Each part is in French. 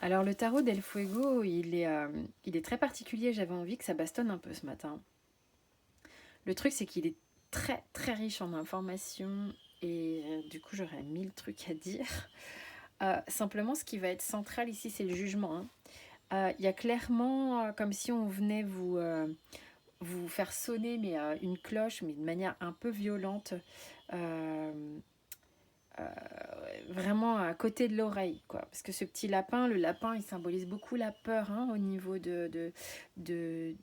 Alors le tarot del Fuego, il est très particulier, j'avais envie que ça bastonne un peu ce matin. Le truc c'est qu'il est très très riche en informations et du coup j'aurais 1000 trucs à dire. Simplement ce qui va être central ici c'est le jugement, hein. Il y a clairement comme si on venait vous faire sonner mais une cloche mais de manière un peu violente. Euh, euh, Vraiment à côté de l'oreille, quoi. Parce que ce petit lapin, le lapin, il symbolise beaucoup la peur, hein, au niveau de, de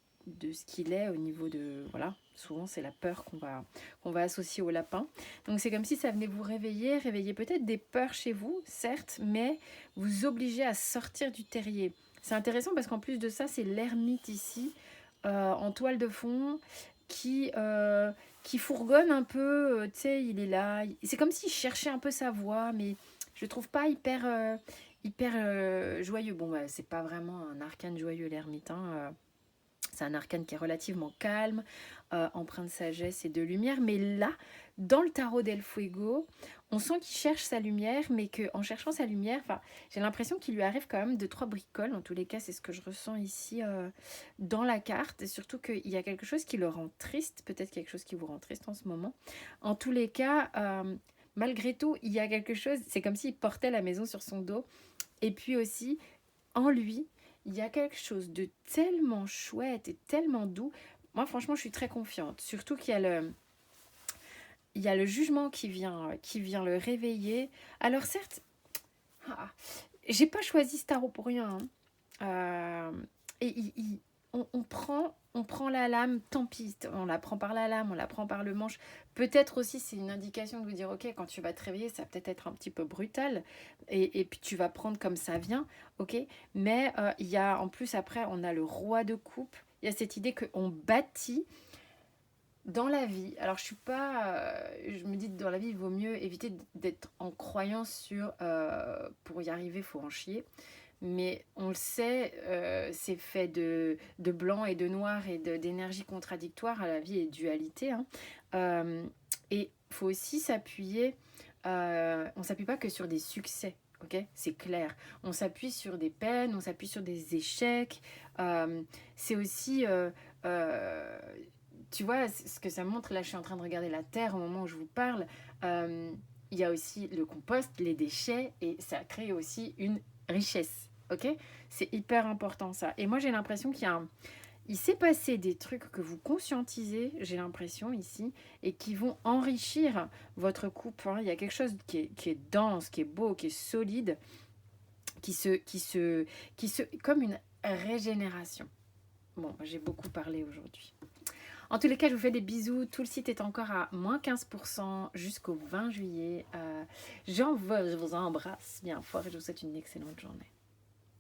ce qu'il est, au niveau de... Voilà, souvent c'est la peur qu'on va associer au lapin. Donc c'est comme si ça venait vous réveiller, réveiller peut-être des peurs chez vous, certes, mais vous obliger à sortir du terrier. C'est intéressant parce qu'en plus de ça, c'est l'ermite ici, en toile de fond, qui... qui fourgonne un peu, tu sais, il est là. C'est comme s'il cherchait un peu sa voix, mais je le trouve pas hyper joyeux. Bon, bah, c'est pas vraiment un arcane joyeux, l'ermite, hein. C'est un arcane qui est relativement calme, empreint de sagesse et de lumière. Mais là, dans le tarot del Fuego, on sent qu'il cherche sa lumière, mais qu'en cherchant sa lumière, j'ai l'impression qu'il lui arrive quand même deux, trois bricoles. En tous les cas, c'est ce que je ressens ici dans la carte. Et surtout qu'il y a quelque chose qui le rend triste, peut-être quelque chose qui vous rend triste en ce moment. En tous les cas, malgré tout, il y a quelque chose, c'est comme s'il portait la maison sur son dos. Et puis aussi, en lui, il y a quelque chose de tellement chouette et tellement doux. Moi, franchement, je suis très confiante. Surtout qu'il y a il y a le jugement qui vient le réveiller. Alors certes, ah, j'ai pas choisi ce tarot pour rien, hein. Euh, et on prend la lame, tant pis, on la prend par la lame, on la prend par le manche. Peut-être aussi c'est une indication de vous dire, ok, quand tu vas te réveiller, ça va peut-être être un petit peu brutal, et puis tu vas prendre comme ça vient, ok. Mais il y a en plus après, on a le roi de coupe. Il y a cette idée qu'on bâtit dans la vie. Alors je suis pas, je me dis que dans la vie il vaut mieux éviter d'être en croyance sur pour y arriver, faut en chier. Mais on le sait, c'est fait de blanc et de noir et d'énergie contradictoire. La vie est dualité, hein. Euh, et il faut aussi s'appuyer, on ne s'appuie pas que sur des succès, ok? C'est clair. On s'appuie sur des peines, on s'appuie sur des échecs. C'est aussi, euh, tu vois, ce que ça montre, là je suis en train de regarder la terre au moment où je vous parle. Euh, il y a aussi le compost, les déchets, et ça crée aussi une richesse. Ok, c'est hyper important ça. Et moi j'ai l'impression il s'est passé des trucs que vous conscientisez, j'ai l'impression ici, et qui vont enrichir votre couple, hein. Il y a quelque chose qui est dense, qui est beau, qui est solide, comme une régénération. Bon, j'ai beaucoup parlé aujourd'hui. En tous les cas, je vous fais des bisous. Tout le site est encore à moins 15% jusqu'au 20 juillet. Je vous embrasse bien fort et je vous souhaite une excellente journée.